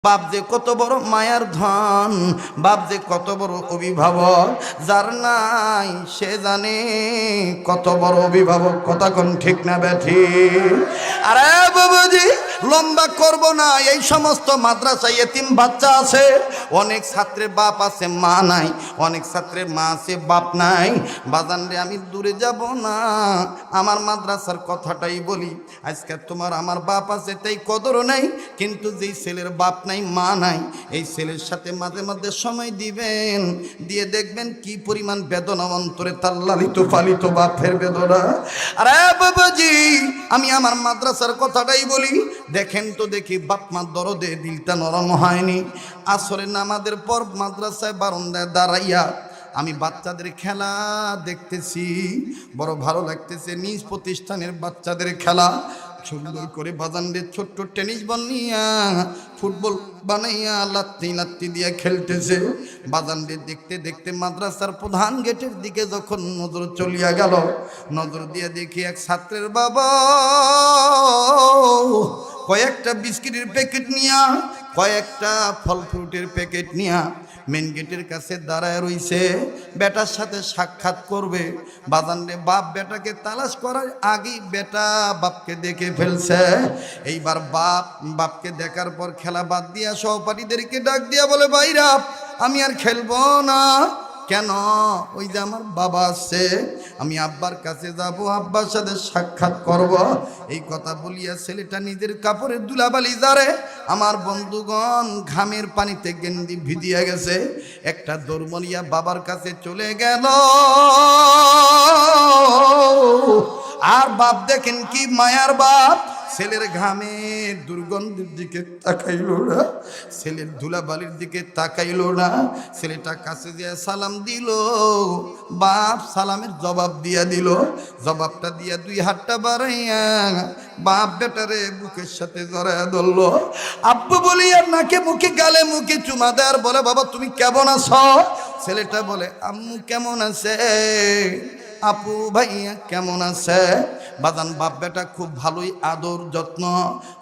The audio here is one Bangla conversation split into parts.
বাপ যে কত বড় মায়ার ধন, বাপ যে কত বড় অভিভাবক, যার নাই সে জানে কত বড় অভিভাবক। কথা কোন ঠিক না ব্যাঠি? আরে বাবাজি লম্বা করব না, এই সমস্ত মাদ্রাসায় এতিম বাচ্চা আছে, অনেক ছাত্রের বাপ আছে মা নাই, অনেক ছাত্রের মা আছে বাপ নাই। বাজান রে আমি দূরে যাব না, আমার মাদ্রাসার কথাটাই বলি। আজকে তোমার আমার বাপ আছে তাই কদর নাই, কিন্তু যেই ছেলের বাপ নাই মা নাই, এই ছেলের সাথে মাঝে মাঝে সময় দিবেন, দিয়ে দেখবেন কি পরিমাণ বেদনা অন্তরে তার লালিত পালিত বাপের বেদনা। আরে বাবাজি আমি আমার মাদ্রাসার কথাটাই বলি। দেখেন তো দেখি বাপ মার দরদে দিলটা নরম হয়নি। আসরের নামাজের পর মাদ্রাসায় বারান্দায় দাঁড়াইয়া আমি বাচ্চাদের খেলা দেখতেছি, বড় ভালো লাগতেছে। নিজ প্রতিষ্ঠানের বাচ্চাদের খেলা সুন্দর করে বাজানদের ছোট্ট টেনিস বল নিয়া ফুটবল বানাইয়া লাত্তি লাত্তি দিয়ে খেলতেছে। বাজানদের দেখতে দেখতে মাদ্রাসার প্রধান গেটের দিকে যখন নজর চলিয়া গেল, নজর দিয়ে দেখি এক ছাত্রের বাবা কয়েকটা বিস্কিটের প্যাকেট নিয়া, কয়েকটা ফল ফ্রুটের প্যাকেট নিয়া মেন গেটের কাছে দাঁড়ায় রইছে, বেটার সাথে সাক্ষাৎ করবে। বাজানরে বাপ বেটাকে তালাশ করার আগেই বেটা বাপকে দেখে ফেলছে। এইবার বাপ বাপকে দেখার পর খেলা বাদ দিয়া সহপাঠীদেরকে ডাক দিয়া বলে, ভাইরা আমি আর খেলবো না। কেন? ওই যে আমার বাবা আছে, আমি আব্বার কাছে যাব, আব্বার সাথে সাক্ষাৎ করব। এই কথা বলিয়া ছেলেটা নিজের কাপড়ের দুলাবালি জারে, আমার বন্ধুগণ ঘামের পানিতে গেন্দি ভিজিয়া গেছে, একটা দৌড়মনিয়া বাবার কাছে চলে গেল। আর বাপ দেখেন কি মায়ার বাপ, ছেলের ঘামের দুর্গন্ধের দিকে তাকাইল না, ছেলের ধুলাবালির দিকে তাকাইল না। ছেলেটা কাছে দিয়ে সালাম দিল, বাপ সালামের জবাব দিয়া দিল। জবাবটা দিয়া দুই হাতটা বাড়াইয়া বাপ বেটারে বুকের সাথে জড়াইয়া ধরল। আব্বু বলি আর নাকে মুখে গালে মুখে চুমা দেয় আর বলে, বাবা তুমি কেমন আছো? ছেলেটা বলে, আম্মু কেমন আছে, আপু ভাইয়া কেমন আছে? বাজান বাপ বেটা খুব ভালোই আদর যত্ন,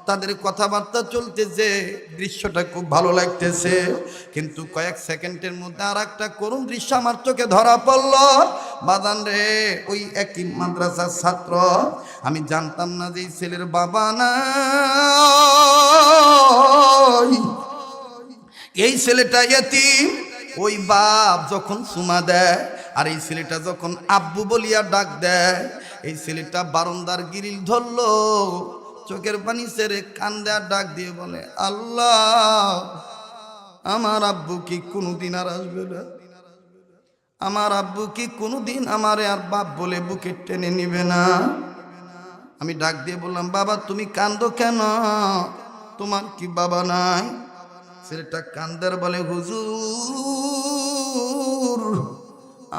তাদের কথাবার্তা চলতেছে, দৃশ্যটা খুব ভালো লাগতেছে। কিন্তু কয়েক সেকেন্ডের মধ্যে আর একটা করুণ দৃশ্য আমার চোখে ধরা পড়ল। বাজান রে ওই একই মাদ্রাসার ছাত্র, আমি জানতাম না যে এই ছেলের বাবা নাই, এই ছেলেটা এতিম। ওই বাপ যখন চুমা দেয় আর এই ছেলেটা যখন আব্বু বলিয়া ডাক দেয়, এই ছেলেটা বারান্দার গিরিল ধরলো, চোখের পানি ছেড়ে কান্দে আর ডাক দিয়ে বলে, আল্লাহ আমার আব্বু কি কোনোদিন আর আসবে না? আমার আব্বু কি কোনোদিন আমারে আর বাপ বলে বুকে টেনে নিবে না? আমি ডাক দিয়ে বললাম, বাবা তুমি কান্দো কেন, তোমার কি বাবা নাই? ছেলেটা কান্দার বলে, হুজুর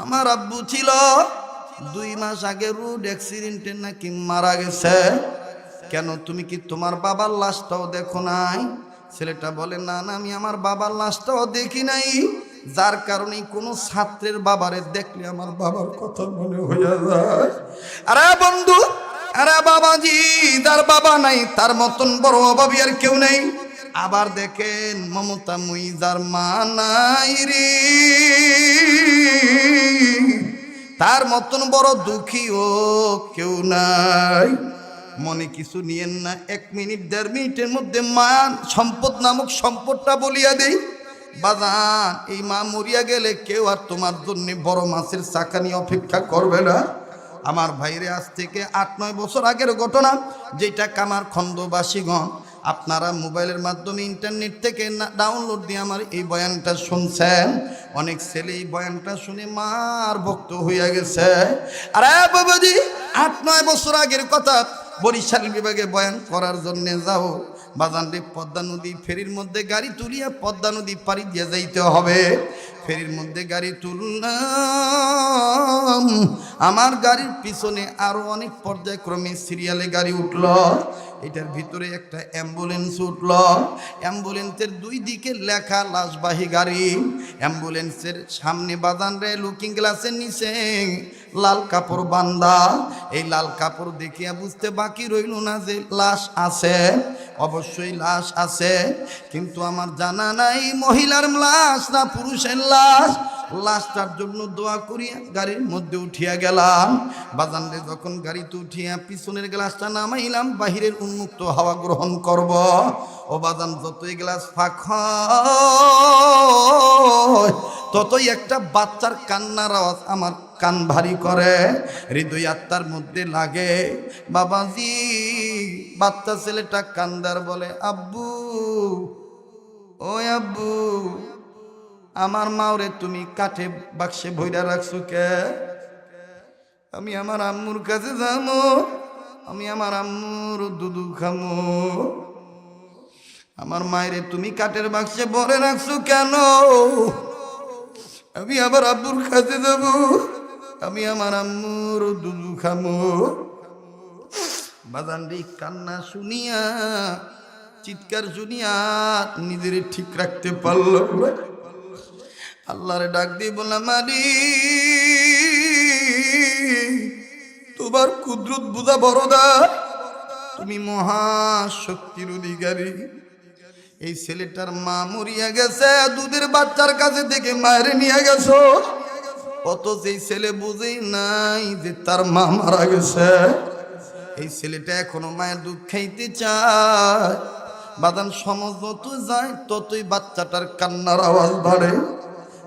আমার আব্বু ছিল 2 মাস আগে রোড অ্যাক্সিডেন্টে নাকি মারা গেছে। কেন তুমি কি তোমার বাবার লাশটাও দেখো নাই? ছেলেটা বলে, না না আমি আমার বাবার লাশটাও দেখি নাই, যার কারণে কোনো ছাত্রের বাবারে দেখলে আমার বাবার কথা মনে হয়ে যায়। আরে বন্ধু, আরে বাবাজি, যার বাবা নাই তার মতন বড় অভাবী আর কেউ নেই। আবার দেখেন মমতা মুইজার মা নাই রে, তার মতন বড় দুঃখীও কেউ নাই। মনে কিছু নিয়েন না, 1 মিনিট 1.5 মিনিটের মধ্যে মা সম্পদ নামক সম্পদটা বলিয়া দেই। বাজান এই মা মরিয়া গেলে কেউ আর তোমার জন্য বড় মাছের চাকা নিয়ে অপেক্ষা করবে না। আমার ভাইরে আজ থেকে 8-9 বছর আগের ঘটনা, যেটা কামার খন্দবাসীগণ আপনারা মোবাইলের মাধ্যমে ইন্টারনেট থেকে ডাউনলোড দিয়ে আমার এই বয়ানটা শুনছেন। অনেক ছেলে এই বয়ানটা শুনে মার ভক্ত হইয়া গেছে। আরে বাবাজি 8-9 বছর আগের কথা, বরিশাল বিভাগে বয়ান করার জন্য যাও, বাজানরে পদ্মা নদী ফেরির মধ্যে গাড়ি তুলিয়া পদ্মা নদী পাড়ি দিয়ে যাইতে হবে। ফেরির মধ্যে গাড়ি তুললাম, আমার গাড়ির পিছনে আরো অনেক পর্যায়ক্রমে সিরিয়ালে গাড়ি উঠল। এটার ভিতরে একটা অ্যাম্বুলেন্স উঠল। অ্যাম্বুলেন্সের দুই দিকে লেখা লাশবাহী গাড়ি। অ্যাম্বুলেন্সের সামনে বাদান রে লুকিং গ্লাসের নিচে লাল কাপড় বান্দা। এই লাল কাপড় দেখিয়া বুঝতে বাকি রইল না যে লাশ আছে। অবশ্যই লাশ আছে, কিন্তু আমার জানা নাই মহিলার লাশ না পুরুষের লাশ। লাশটার জন্য দোয়া করিয়া গাড়ির মধ্যে উঠিয়া গেলাম। বাজানরে যখন গাড়িতে উঠিয়া পিছনের গ্লাসটা নামাইলাম বাহিরের উন্মুক্ত হাওয়া গ্রহণ করব, ও বাজান যতই গ্লাস ফাঁক হয় ততই একটা বাচ্চার কান্নার আওয়াজ আমার কান ভারী করে, হৃদয় আত্মার মধ্যে লাগে। বাবাজি, বাচ্চা ছেলেটা কান্দার বলে, আব্বু, ও আব্বু, আমার মাওরে তুমি কাঠে বাক্সে ভইরা রাখছো কে? আমি আমার আম্মুর কাছে যাবো, আমি আমার আম্মুর দুধু খামো। আমার মায়েরে তুমি কাঠের বাক্সে ভরে রাখছো কেন? আমি আবার আব্বুর কাছে যাব, আমি আমার আম্মুর দুধু খামো। বাজানরি কান্না শুনিয়া, চিৎকার শুনিয়া নিজের ঠিক রাখতে পারল। আল্লাহরে ডাক দিয়ে বললাম, আলী, তোমার কুদরত বুঝা বড়দা, তুমি মহাশক্তির অধিকারী। এই ছেলেটার মা মরিয়া গেছে, দুধের বাচ্চার কাছে থেকে মায়ের নিয়ে গেছো, অথচ এই ছেলে বুঝেই নাই যে তার মা মারা গেছে। এই ছেলেটা এখনো মায়ের দুধ খাইতে চায়। বাদান সমাজ যত যায় ততই বাচ্চাটার কান্নার আওয়াজ বাড়ে।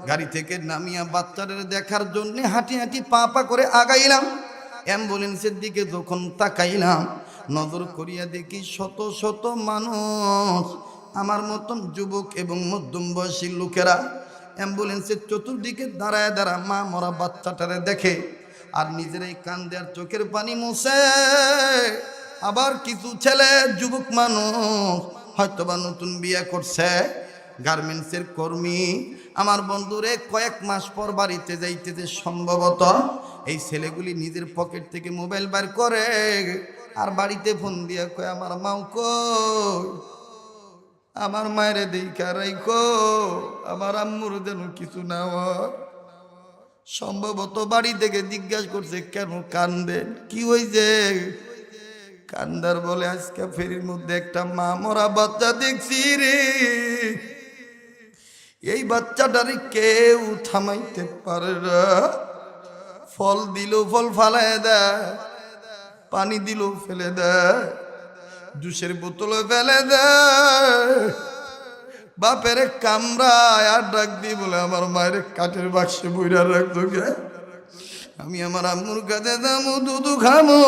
গাড়ি থেকে নামিয়া বাচ্চাটার দেখার জন্য হাঁটি হাঁটি পা পা করে আগাইলাম। অ্যাম্বুলেন্সের দিকে যখন তাকাইলাম, নজর করিয়া দেখি শত শত মানুষ, আমার মতন যুবক এবং মধ্যম বয়সী লোকেরা অ্যাম্বুলেন্সের চতুর্দিকে দাঁড়ায় দাঁড়া মা মরা বাচ্চাটারে দেখে আর নিজেরাই কান্দে আর চোখের পানি মুছে। আবার কিছু ছেলে যুবক মানুষ হয়তোবা নতুন বিয়ে করছে, গার্মেন্টসের কর্মী, আমার বন্ধুরে কয়েক মাস পর বাড়িতে যাইতেছে সম্ভবত। এই ছেলেগুলি নিজের পকেট থেকে মোবাইল বার করে আর বাড়িতে ফোন দিয়ে কয়, আমার মাও কই, আমার মায়েরে দেখা রাইখো, আমার আম্মুর যেন কিছু না হয়। সম্ভবত বাড়ি থেকে জিজ্ঞাসা করছে, কেন কান্দেন, কি হয়েছে? কান্দার বলে, আজকে ফেরির মধ্যে একটা মা মরা বাচ্চা দেখছি রে, এই বাচ্চাটারে কেউ থামাইতে পারে না। ফল দিল ফল ফালায় দেয়, পানি দিল ফেলে দেয়, জুসের বোতলে ফেলে দেয়। বাপের কামড়ায় আর ডাক দিয়ে বলে, আমার মায়ের কাঠের বাক্সে বইরা রাখতো গে, আমি আমার আম্মুর কাছে যাবো, দুধু খামো।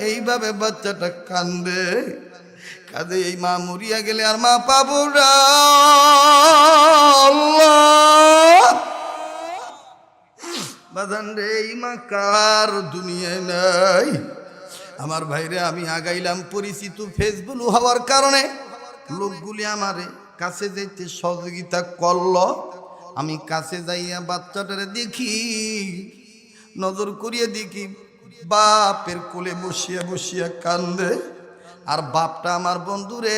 এইভাবে বাচ্চাটা কান্দে। কাজে এই মা মরিয়া গেলে আর মা পাবো না। বাজান রে, এই মা কার দুনিয়ায় নাই। আমার ভাইরে, আমি আগাইলাম পরিচিত ফেসবুক হওয়ার কারণে লোকগুলি আমার কাছে যাইতে সহযোগিতা করল। আমি কাছে যাইয়া বাচ্চাটারে দেখি, নজর করিয়া দেখি বাপের কোলে বসিয়া বসিয়া কান্দে, আর বাপটা আমার বন্ধুরে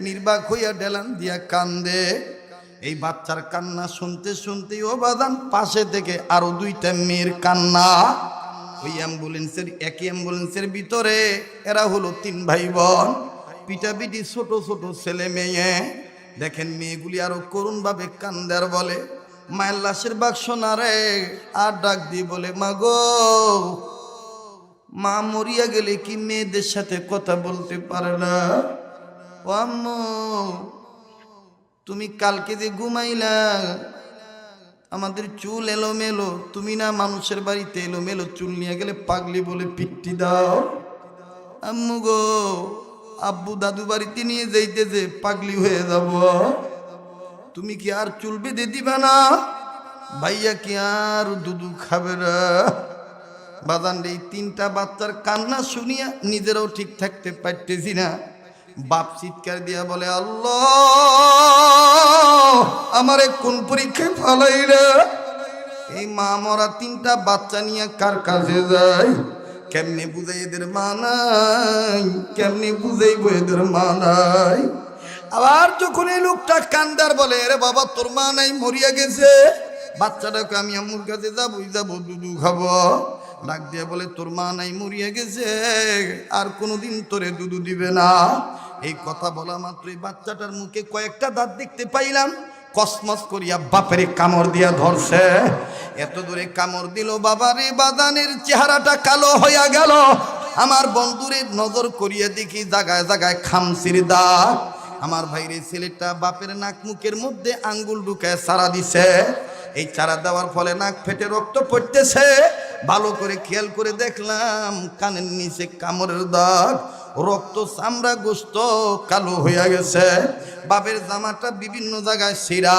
নির্বাক হইয়া ডেলান দিয়া কান্দে। এই বাচ্চার কান্না শুনতে শুনতে ও বাদান পাশে থেকে আরো দুইটা মেয়ের কান্না। ওই অ্যাম্বুলেন্সের, একই অ্যাম্বুলেন্সের ভিতরে এরা হলো 3 ভাই বোন, পিটাপিটি ছোট ছোট ছেলে মেয়ে। দেখেন মেয়েগুলি আরো করুণ ভাবে কান্দার বলে, মায়ের লাশের বাক্স না রে, আর ডাক দিয়ে বলে, মা গো, মা মরিয়া গেলে কি মেয়েদের সাথে কথা বলতে পারে না? ও আম্মু, তুমি কালকে যে ঘুমাইলা, আমাদের চুল এলোমেলো, তুমি না মানুষের বাড়িতে এলোমেলো চুল নিয়ে গেলে পাগলি বলে পিট্টি দাও। আম্মু গো, আব্বু দাদু বাড়িতে নিয়ে যাইতেছে, পাগলি হয়ে যাব, তুমি কি আর চুল বেঁধে দিবা না? ভাইয়া কি আর দুধু খাবে না? বাজান, এই 3টা বাচ্চার কান্না শুনিয়া নিজেরাও ঠিক থাকতে পারতেছি না। বাপ চিৎকার দিয়া বলে, আল্লাহ, আমারে কোন পরীক্ষায় ফালাই না? এই মা মরা 3টা বাচ্চা নিয়ে কার কাছে যায়? কেমনে বুঝাই এদের মানাই, কেমনে বুঝাইবো এদের মানাই। আবার যখন এই লোকটা কান্দার বলে, আরে বাবা তোর মা নাই, মরিয়া গেছে। বাচ্চাটাকে আমি আম্মুর কাছে যাবো দুধু খাবো। ডাক দিয়ে বলে, তোর মা নাই, মরিয়া গেছে, আর কোনোদিন তোরে দুধু দিবে না। এই কথা বলা মাত্রই বাচ্চাটার মুখে কয়েকটা দাঁত দেখতে পাইলাম, কসমস করিয়া বাপেরে কামড় দিয়া ধরছে। এত দূরে কামড় দিল, বাবারে বাদানের চেহারাটা কালো হইয়া গেল। আমার বন্ধুরে নজর করিয়া দেখি জায়গায় জায়গায় খামসির দাগ। আমার ভাইরে ছেলেটা বাপের নাক মুখের মধ্যে আঙ্গুল ঢুকায় চারা দিছে। এই চারা দেওয়ার ফলে নাক ফেটে রক্ত পড়তেছে। ভালো করে খেয়াল করে দেখলাম কানের নিচে কামড়ের দাগ, রক্ত, চামড়া, গোস্ত কালো হইয়া গেছে। বাপের জামাটা বিভিন্ন জায়গায় ছিঁড়া।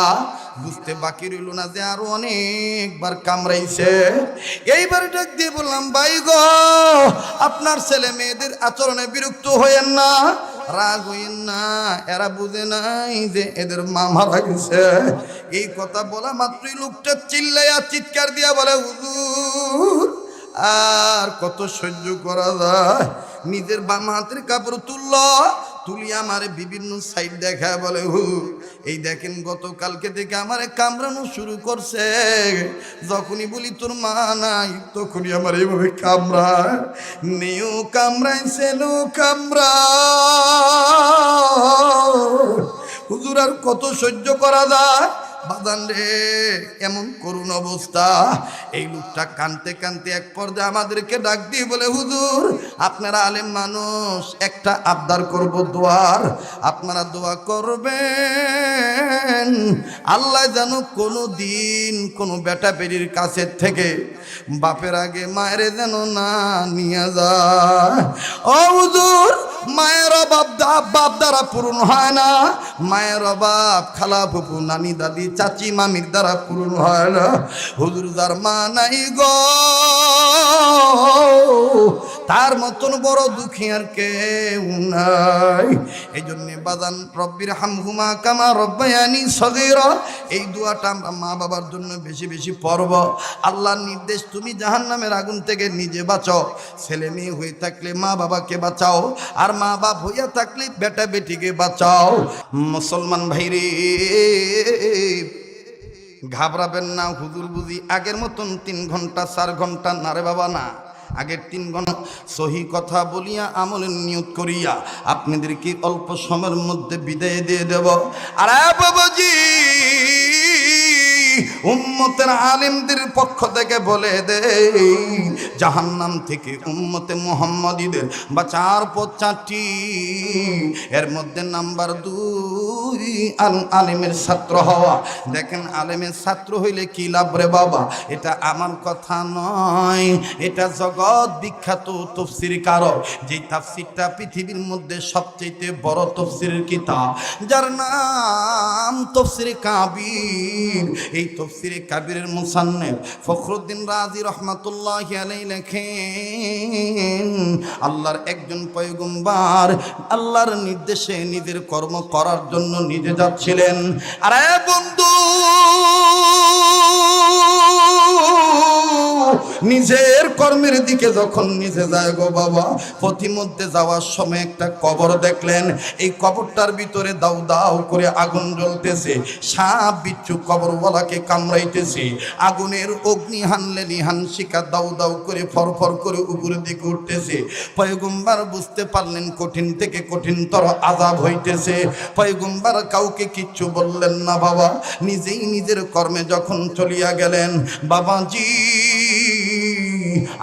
বুঝতে বাকি রইল না যে আরো অনেকবার কামড়াইছে। এইবার ডাক দিয়ে বললাম, ভাই গো, আপনার ছেলে মেয়েদের আচরণে বিরক্ত হইয়েন না, রাগ হইয়েন না, এরা বুঝে নাই যে এদের মা মারা গেছে। এই কথা বলা মাত্রই লোকটা চিল্লাইয়া চিৎকার দিয়া বলে, হুজুর আর কত সহ্য করা যায়। নিজের বাম হাতের কাপড় তুলি আমারে বিভিন্ন সাইড দেখায় বলে, এই দেখেন গতকালকে থেকে আমারে কামড়ানো শুরু করছে। যখনই বলি তোর মা নাই, তখনই আমার এইভাবে কামড়ায়। নেও কামড়াইছে, নো কামড়া। হুজুর আর কত সহ্য করা যায়। বাদান রে, এমন করুণ অবস্থা। এই লোকটা কানতে কানতে এক পর্যায়ে আমাদেরকে ডাক দিয়ে বলে, হুজুর আপনারা আলেম মানুষ, একটা আবদার করব দোয়ার, আপনারা দোয়া করবেন আল্লাহ যেন কোনো দিন কোনো বেটা বেরির কাছে থেকে বাপের আগে মায়ের যেন না নিয়ে যায়। ও হুজুর, মায়ের অভাব বাপ দ্বারা পূরণ হয় না, মায়ের অভাব খালা ফুপু নানি দাদি চাচি মামির দ্বারা পূরণ হয় না। হুজুর যার মা নাই গো, তার মতন বড় দুঃখী আর কেউ নাই। এই জন্য বাজান, রব্বির হামহুমা কামা রব্বায়ানি সগীরা, এই দোয়াটা আমরা মা বাবার জন্য বেশি বেশি পড়ব। আল্লাহর নির্দেশ, তুমি জাহান্নামের আগুন থেকে নিজে বাঁচাও। ছেলে মেয়ে হয়ে থাকলে মা বাবাকে বাঁচাও, আর মা বাপ হইয়া থাকলে বেটা বেটিকে বাঁচাও। মুসলমান ভাইরে, ঘাবড়াবেন না। হুজুর বুঝি আগের মতন 3 ঘন্টা 4 ঘন্টা না রে বাবা, না। আগের 3 ঘন্টা সহি কথা বলিয়া আমলের নিয়ত করিয়া আপনাদেরকে অল্প সময়ের মধ্যে বিদায় দিয়ে দেব। আরে বাবাজি, উম্মতের আলিমদের পক্ষ থেকে বলে দেই, জাহান্নাম থেকে উম্মতে মুহাম্মাদীদের বাঁচার পথ 4টি। এর মধ্যে নাম্বার 2 আলিমের ছাত্র হওয়া। দেখেন, আলিমের ছাত্র হইলে কি লাভ রে বাবা? এটা আমার কথা নয়, এটা জগৎ বিখ্যাত তাফসীরকারক, যে তাফসীরটা পৃথিবীর মধ্যে সবচেয়ে বড় তাফসীরের কিতাব, যার নাম তাফসীরে কাবীর। এই তাফসীরে কাবীরের মুসান্নিফ ফখরুদ্দিন রাজি রহমাতুল্লাহি আলাইহি লেখেন, আল্লাহর একজন পয়গম্বর আল্লাহর নির্দেশে নিজের কর্ম করার জন্য নিজে যাচ্ছিলেন। আরে বন্ধু, নিজের কর্মের দিকে যখন নিজে যায় গো বাবা, পথিমধ্যে যাওয়ার সময় একটা কবর দেখলেন। এই কবরটার ভিতরে দাউ দাউ করে আগুন জ্বলতেছে, সাপ বিচ্ছু কবরওয়ালাকে কামড়াইতেছে। আগুনের অগ্নি হানলে নিহান শিকা দাউ দাউ করে ফরফর করে উপরের দিকে উঠতেছে। পয়গম্বর বুঝতে পারলেন কঠিন থেকে কঠিনতর আযাব হইতেছে। পয়গম্বর কাউকে কিচ্ছু বললেন না বাবা, নিজেই নিজের কর্মে যখন চলিয়া গেলেন। বাবাজি,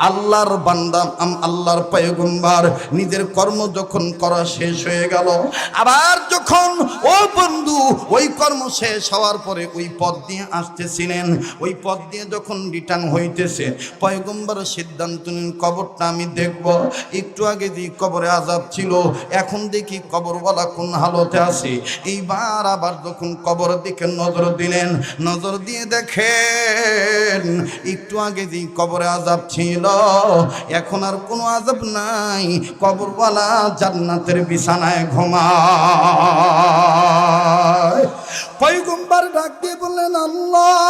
আল্লাহর বান্দা আল্লাহর পয়গম্বর নিজের কর্ম যখন করা শেষ হয়ে গেল, আবার যখন ও বন্ধু ওই কর্ম শেষ হওয়ার পরে ওই পথ দিয়ে আসতেছিলেন, ওই পথ দিয়ে যখন রিটার্ন হইতেছে, পয়গম্বর সিদ্ধান্ত নিন কবরটা আমি দেখব। একটু আগে যে কবরে আযাব ছিল, এখন দেখি কবরওয়ালা কোন হালতে আছে। এইবার আবার যখন কবরের দিকে নজর দিলেন, নজর দিয়ে দেখেন একটু আগে যে কবরে আযাব ছিল, এখন আর কোনো আযাব নাই। কবরওয়ালা জান্নাতের বিছানায় ঘুমায়। পয়গম্বর ডাক দিয়ে বললেন, আল্লাহ,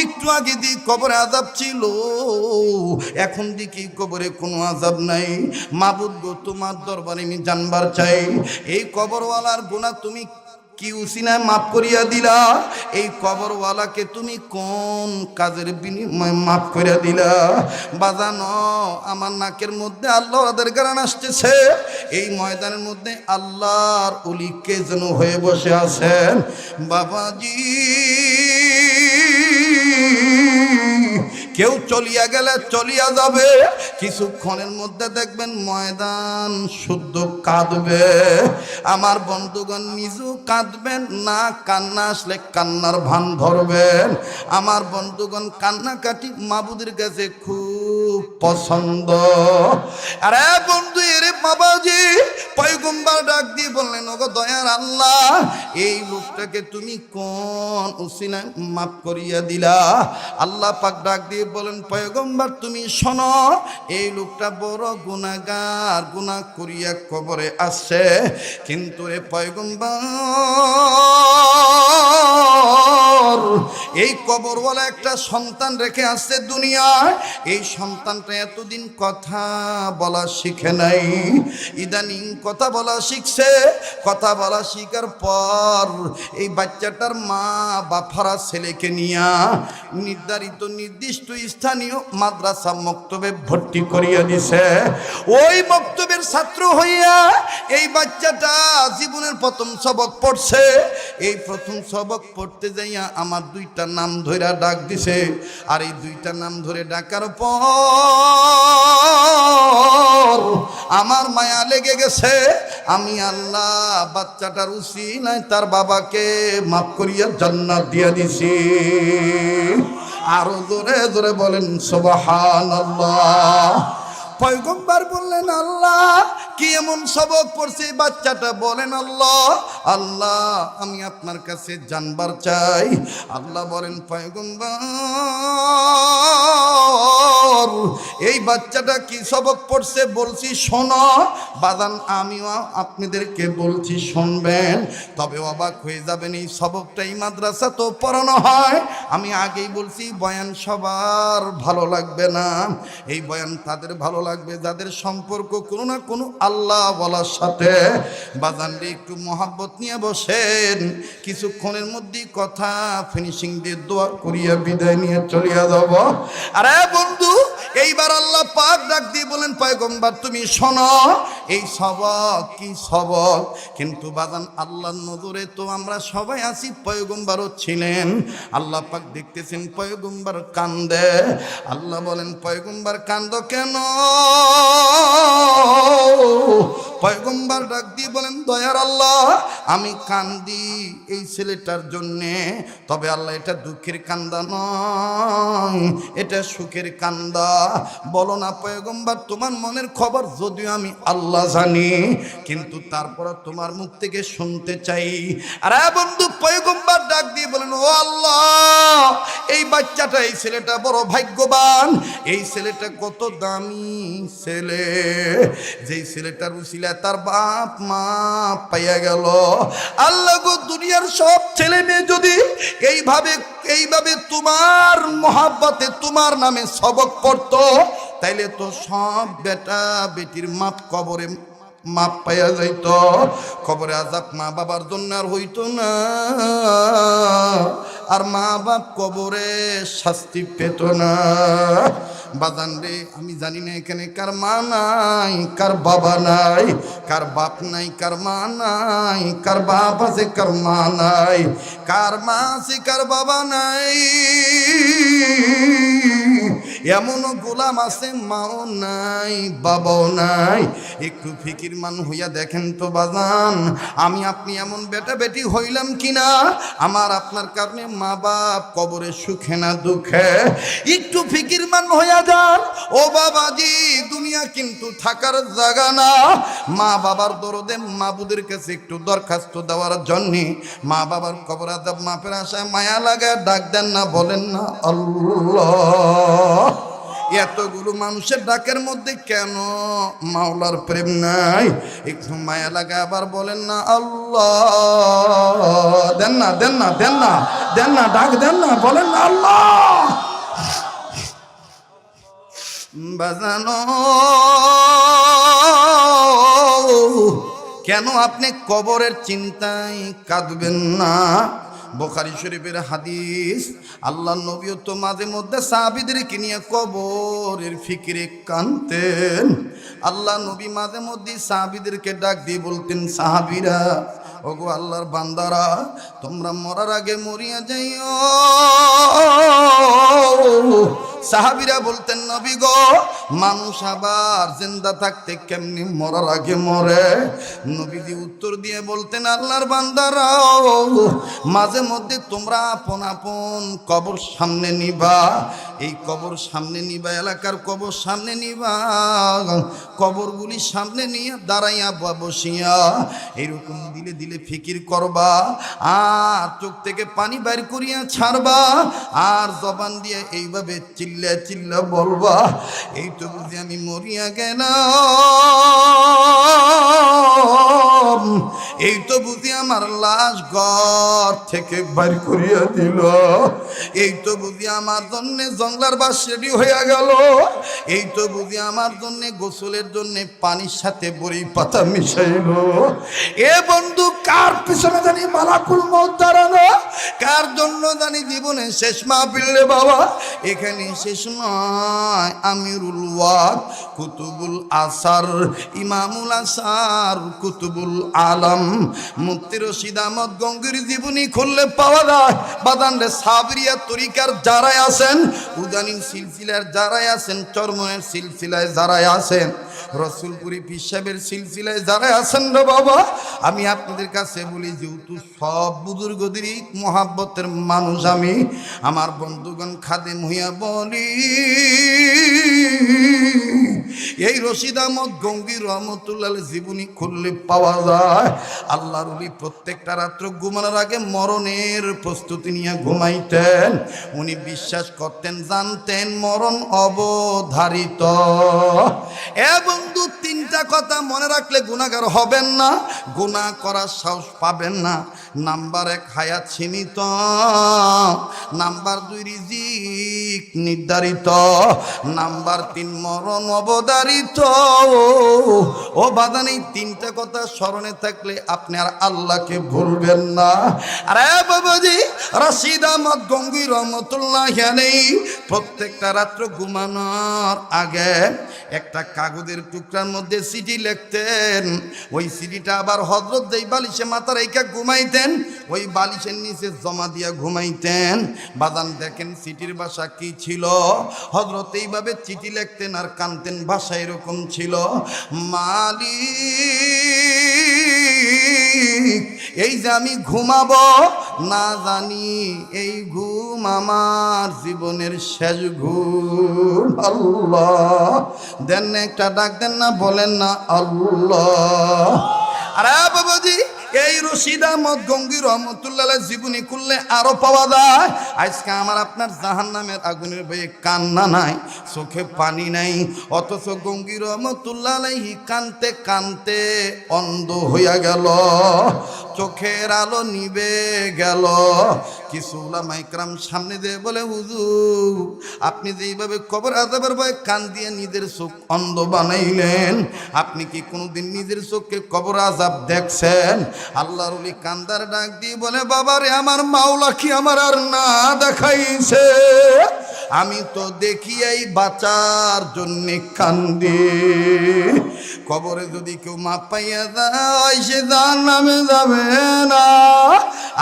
একটু আগে যে কবরে আযাব ছিল, এখন দেখি কবরে কোনো আযাব নাই। মাবুদ গো, তোমার দরবারে আমি জানবার চাই, এই কবরওয়ালার গুনাহ তুমি কি উসিলায় মাফ করিয়া দিলা? এই কবরওয়ালাকে তুমি কোন কাজের বিনিময়ে মাফ করিয়া দিলা? বাজানো, আমার নাকের মধ্যে আল্লাহর গান আসতেছে। এই ময়দানের মধ্যে আল্লাহর ওলি কে যেন হয়ে বসে আছেন। বাবাজি, কেউ চলিয়া গেলে চলিয়া যাবে, কিছুক্ষণের মধ্যে দেখবেন ময়দান শুদ্ধ কাঁদবে। আমার বন্ধুগণ, নিজেও কাঁদবেন না, কান্না আসলে কান্নার ভান ধরবেন। আমার বন্ধুগণ, কান্নাকাটি মাবুদের কাছে খুব পছন্দ। আরে বন্ধু, এরে বাবাজি, পয়গম্বর ডাক দিয়ে বললেন, ওগো দয়ার আল্লাহ, এই লোকটাকে তুমি কোন উসিলায় মাফ করিয়া দিলা? আল্লাহ পাক ডাক দিয়ে বলেন, পয়গম্বর তুমি শোনো, এই লোকটা বড় গুনাহগার, গুনাহ করিয়া কবরে আসছে, কিন্তু রে পয়গম্বর, এই কবরওয়ালা একটা সন্তান রেখে আসছে দুনিয়ায়। এই সন্তানটা এতদিন কথা বলা শিখে নাই, ইদানিং কথা বলা শিখছে। কথা বলা শিখার পর এই বাচ্চাটার মা বাফারা ছেলেকে নিয়া নির্ধারিত নির্দিষ্ট স্থানীয় মাদ্রাসা মক্তবে ভর্তি করিয়া দিছে। ওই মক্তবের ছাত্র হইয়া এই বাচ্চাটা জীবনের প্রথম সবক পড়ছে। এই প্রথম সবক পড়তে যাইয়া আমার দুইটা নাম ধরে ডাক দিছে। আর এই দুইটা নাম ধরে ডাকার পর আমার মায়া লেগে গেছে। আমি আল্লাহ বাচ্চাটার উসিলায় তার বাবাকে মাফ করিয়া জান্নাত দিয়া দিছি। আরো জোরে জোরে বলেন সুবহানাল্লাহ। পয়গম্বর বললেন, আল্লাহ কি এমন সবক পড়ছে বাচ্চাটা? বলেন, আল্লাহ, আল্লাহ আমি আপনার কাছে জানবার চাই। আল্লাহ বলেন, পয়গম্বর এই বাচ্চাটা কি সবক পড়ছে বলছি শোনো। বাদান আমিও আপনাদেরকে বলছি শুনবেন, তবে অবাক হয়ে যাবেন। এই সবকটা এই মাদ্রাসা তো পড়ানো হয়। আমি আগেই বলছি, বয়ান সবার ভালো লাগবে না। এই বয়ান তাদের ভালো লাগবে যাদের সম্পর্ক কোনো না কোনো আল্লাহ বলার সাথে। বাজানরে একটু মহাব্বত নিয়ে বসেন, কিছুক্ষণের মধ্যেই কথা ফিনিশিং দিয়ে দোয়া করিয়া বিদায় নিয়ে চলিয়া যাব। আরে বন্ধু, এইবার আল্লাহ পাক ডাক দিয়ে বলেন, পয়গম্বর তুমি শোনো, এই সবক কি সবক? কিন্তু বাজান আল্লাহর নজরে তো আমরা সবাই আছি, পয়গম্বরও ছিলেন। আল্লাহ পাক দেখতেছেন পয়গম্বর কান্দে। আল্লাহ বলেন, পয়গম্বর কান্দো কেন? পয়গম্বর ডাক দিয়ে বলেন, দয়ার আল্লাহ আমি কান্দি এই ছেলেটার জন্যে, তবে আল্লাহ এটা দুঃখের কান্দা নয়, এটা সুখের কান্দা। বলো না পয়গম্বর, তোমার মনের খবর যদিও আমি আল্লাহ জানি, কিন্তু তারপর তোমার মুখ থেকে শুনতে চাই। আরে বন্ধু, পয়গম্বর ডাক দিয়ে বলেন, ও আল্লাহ, এই বাচ্চাটা, এই ছেলেটা বড় ভাগ্যবান। এই ছেলেটা কত দামি ছেলে, যেই ছেলেটার উসিলায় তার বাপ মা পাইয়া গেল। আল্লাহ গো, দুনিয়ার সব ছেলে মেয়ে যদি এইভাবে তোমার মহাব্বতে তোমার নামে সবক পড়তো, তাইলে তো সব বেটা বেটির মাপ কবরে মাপ পাইয়া যাইত। কবরে আযাব মা বাবার জন্য আর হইতো না, আর মা বাপ কবরে শাস্তি পেত না। বাজান রে, আমি জানি না এখানে কার মা নাই, কার বাবা নাই, কার বাপ নাই, কার মা নাই, কার বাপ আছে, কার মা নাই, কার মা আছে, কার বাবা নাই। এমনও গোলাম আছে, মাও নাই, বাবাও নাই। একটু ফিকির মান হইয়া দেখেন তো বাজান, আমি আপনি এমন বেটা বেটি হইলাম কিনা, আমার আপনার কারণে মা বাপ কবরে সুখে না দুঃখে। একটু ফিকির মান হইয়া যান ও বাবাজি, দুনিয়া কিন্তু থাকার জায়গা না। মা বাবার দরদে মাবুদের কাছে একটু দরখাস্ত দেওয়ার জন্যে, মা বাবার কবর আযাব মাফের আশায় মায়া লাগায় ডাক দেন না, বলেন না আল্লাহ। এতগুলো মানুষের ডাকের মধ্যে কেন মাওলার প্রেম নাই? একটু মায়া লাগা আবার বলেন না আল্লাহ। দেন না, দেন না, দেন না, দেন না, ডাক দেন না, বলেন না আল্লাহ। বাজানো কেন আপনি কবরের চিন্তায় কাঁদবেন না? বুখারী শরীফের হাদিস, আল্লাহ নবীও তো মাঝে মধ্যে সাহাবীদেরকে নিয়ে কবরের ফিকিরে কাঁদতেন। আল্লাহ নবী মাঝে মধ্যে সাহাবীদেরকে ডাক দিয়ে বলতেন, সাহাবীরা, ওগো আল্লাহর বান্দারা, তোমরা মরার আগে মরিয়া যাইও। সাহাবীরা বলতেন, নবী গো, মানুষ আবার জিন্দা থাকতে কেমনি মরার আগে মরে? নবীজি উত্তর দিয়ে বলতেন, আল্লাহর বান্দারা, মাঝে মধ্যে তোমরা আপন আপন কবর সামনে নিবা, এই কবর সামনে নিবা, এলাকার কবর সামনে নিবা, কবরগুলি সামনে নিয়ে দাঁড়াইয়া বসিয়া এরকম দিলে দিলে ফিকির করবা, আর চোখ থেকে পানি বাইর করিয়া ছাড়বা, আর জবান দিয়ে এইভাবে চিল্লা চিল্লা বলবা, এই তো বুঝি আমি মরিয়া গেলাম, এই তো বুঝি আমার লাশ ঘর থেকে বাইর করিয়া দিল, এই তো বুঝি আমার জন্য জঙ্গলার বাস রেডি হইয়া গেল, এই তো বুঝি আমার জন্য গোসলের জন্য পানির সাথে বড়ি পাতা মিশাইল। এ বন্ধু, কার পিছনে জানি মালাকুল মউত দাঁড়ানো, কার জন্য জানি জীবনে শেষ মাহফিল রে বাবা। এখানে শেষ নয়, আমিরুল ওয়াক, কুতুবুল আসার, ইমামুল আসার, কুতুবুল আলম, মুফতি রশিদ আহমদ গঙ্গির জীবনী খুললে পাওয়া যায়। বাদানরে সাবরিয়া তরিকার যারাই আছেন, উদানির সিলসিলার যারাই আছেন, চরমনের সিলসিলায় যারাই আছেন, রসুলপুরি পীর সাহেবের সিলসিলায় যারাই আছেন রে বাবা, আমি আপনাদের কাছে বলি, যেহেতু সব বুজুর্গদেরই মহাব্বতের মানুষ আমি, আমার বন্ধুগণ খাদেম হইয়া বলি, এই রশিদ আহমদ গঙ্গি রহমতুল্লাহ জীবনী খুললে পাওয়া যায়। আল্লাহর ওলি প্রত্যেকটা রাত্র ঘুমানোর আগে মরণের প্রস্তুতি নিয়ে ঘুমাইতেন। উনি বিশ্বাস করতেন, জানতেন মরণ অবধারিত। এ বন্ধু, তিনটা কথা মনে রাখলে গুনাহগার হবেন না, গুনাহ করার সাহস পাবেন না। নাম্বার 1, হায়াত সীমিত। নাম্বার 2, রিজিক নির্ধারিত। নাম্বার 3, মরণ অবধারিত। ও বাদান, এই তিনটা কথা স্মরণে থাকলে আপনি আর আল্লাহকে ভুলবেন না। আরে বাবাজি, রশিদ আহমদ গঙ্গি রহমতুল্লাহ আলাইহি প্রত্যেকটা রাত্র ঘুমানোর আগে একটা কাগজের টুকরার মধ্যে চিঠি লিখতেন। ওই চিঠিটা আবার হযরত যেই বালিশে মাথা রেখে ঘুমাইতেন, ওই বালিশের নিচে জমা দিয়া ঘুমাইতেন। বাদান দেখেন চিঠির ভাষা কি ছিল। হযরত এইভাবে চিঠি লিখতেন আর কানতেন, ভাষা এরকম ছিল, মালিক, এই যে আমি ঘুমাবো, না জানি এই ঘুম আমার জীবনের শেষ ঘুম। আল্লাহ, দেন না একটা ডাক, দেন না, বলেন না আল্লাহ। আরে বাবাজি, এই রশিদ আহমদ গঙ্গি রহমতুল্লাহ জীবনী খুললে আরো পাওয়া যায়। আজকে আমার আপনার জাহান্নামের আগুনের ভয়ে কান্না নাই, চোখে পানি নাই, অথচ গঙ্গি রহমতুল্লাহ আলাইহি কানতে কানতে অন্ধ হইয়া গেল, চোখের আলো নিবে গেল। কিছু উলামা ইকরাম সামনে দিয়ে বলে, হুজুর, আপনি যেইভাবে কবর আযাবের ভয়ে কান দিয়ে নিজের চোখ অন্ধ বানাইলেন, আপনি কি কোনোদিন নিজের চোখে কবর আযাব দেখছেন? আল্লাহর ওলি কান্দার ডাক দিয়ে বলে, বাবারে, আমার মাওলা কি আমার আর না দেখাইছে? আমি তো দেখি এই বাঁচার জন্য কান্দি। কবরে যদি কেউ মাপ পাইয়া যায়, সে জাহান্নামে যাবে না,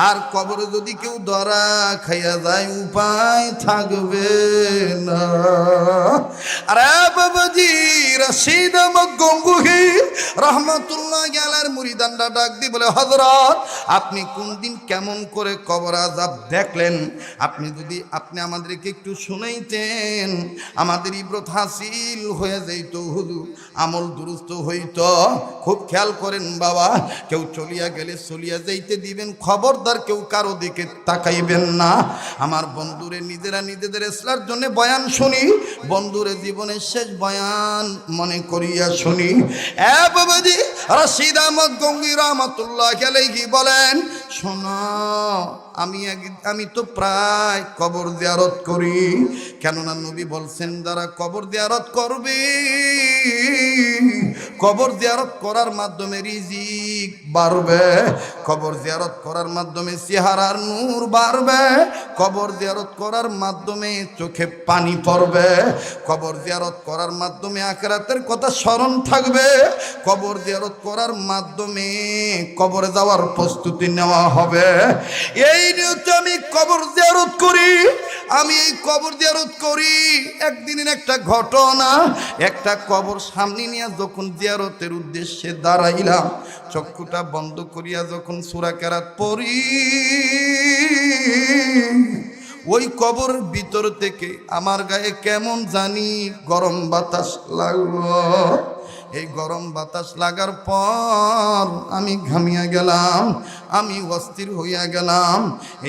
আর কবরে যদি কেউ ধরা খাইয়া যায়, উপায় থাকবে না। আরে বাবাজি, রশিদ আহমদ গঙ্গুহি রহমতুল্লাহ আলাইহির মুরিদানরা ডাক দি বলে, হযরত, আপনি কোন দিন কেমন করে কবর আযাব দেখলেন? আপনি আমাদেরকে একটু শুনাইতেন, আমাদের ইবরত হাসিল হয়ে যাইত, হুজুর, আমল দুরুস্ত হইত। খুব খেয়াল করেন বাবা, কেউ চলিয়া গেলে চলিয়া যাইতে দিবেন, খবরদার কেউ কারো দিকে তাকাইবেন না। আমার বন্ধুরে নিজেরা নিজেদের ইসলার জন্য বয়ান শুনি, বন্ধুরে জীবনের শেষ বয়ান মনে করিয়া শুনি। এ বাবাজি, রশিদ আহমদ গঙ্গি রহমতুল্লাহ আলাইহি বলেন, শোনো, আমি তো প্রায় কবর জিয়ারত করি। কেননা নবী বলছেন যারা কবর জিয়ারত করবে, কবর জিয়ারত করার মাধ্যমে রিজিক বাড়বে, কবর জিয়ারত করার মাধ্যমে চেহারার নূর বাড়বে, কবর জিয়ারত করার মাধ্যমে চোখে পানি পড়বে, কবর জিয়ারত করার মাধ্যমে আখিরাতের কথা স্মরণ থাকবে, কবর জিয়ারত করার মাধ্যমে কবরে যাওয়ার প্রস্তুতি নেওয়া হবে। এই নিয়তে আমি কবর জিয়ারত করি। আমি এই কবর জিয়ারত করি। একদিনের একটা ঘটনা, একটা কবর সামনে নিয়ে যখন জিয়ারতের উদ্দেশ্যে দাঁড়াইলাম, চক্ষুটা বন্ধ করিয়া যখন সূরা কেরাত পড়ি, ওই কবরের ভিতর থেকে আমার গায়ে কেমন জানি গরম বাতাস লাগলো। এই গরম বাতাস লাগার পর আমি ঘামিয়া গেলাম, আমি অস্থির হইয়া গেলাম।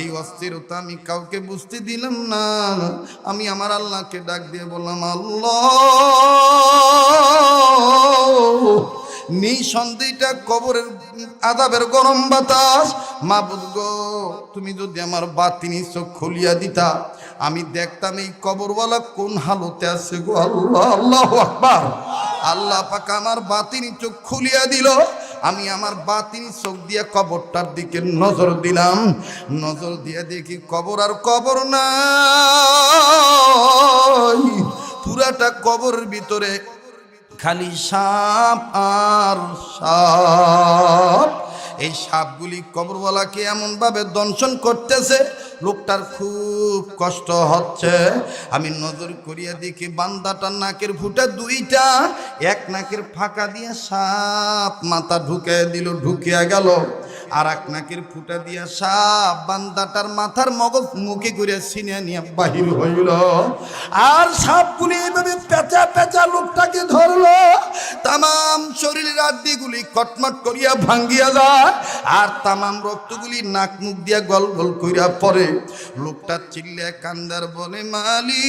এই অস্থিরতা আমি কাউকে বুঝতে দিলাম না। আমি আমার আল্লাহকে ডাক দিয়ে বললাম, আল্লাহ, নিঃসন্দেহটা কবরের আযাবের গরম বাতাস। মাবুদ গো, তুমি যদি আমার বাতিনি চোখ খুলিয়া দিতা, আমি দেখতাম এই কবরওয়ালা কোন হালতে আছে গো। আল্লাহ, আল্লাহু আকবার। আল্লাহ পাক আমার বাতিনি চোখ খুলিয়া দিল। আমি আমার বাতিনি চোখ দিয়া কবরটার দিকে নজর দিলাম। নজর দিয়ে দেখি কবর আর কবর নাই। পুরাটা কবরের ভিতরে খালি সাপ আর সাপ। এই সাপগুলি কবরওয়ালাকে এমনভাবে দংশন করতেছে, লোকটার খুব কষ্ট হচ্ছে। আমি নজর করিয়া দেখি বান্দাটার নাকের ফুটা দুইটা, এক নাকের ফাঁকা দিয়ে সাপ মাথা ঢুকে দিল, ঢুকিয়া গেল। আর এক নাকের ফুটা দিয়া সাপ বান্দাটার মাথার মগজ মুখে করে ছিনিয়ে নিয়ে বাহির হইল। আর সাপগুলি এইভাবে পেঁচা পেঁচা লোকটাকে ধরলো। তামাম শরীরের আড্ডিগুলি কটমট করিয়া ভাঙ্গিয়া যায়, আর তামাম রক্তগুলি নাক মুখ দিয়া গল গল করিয়া পড়ে। লোকটা চিল্লে কান্দার বলে, মালিক,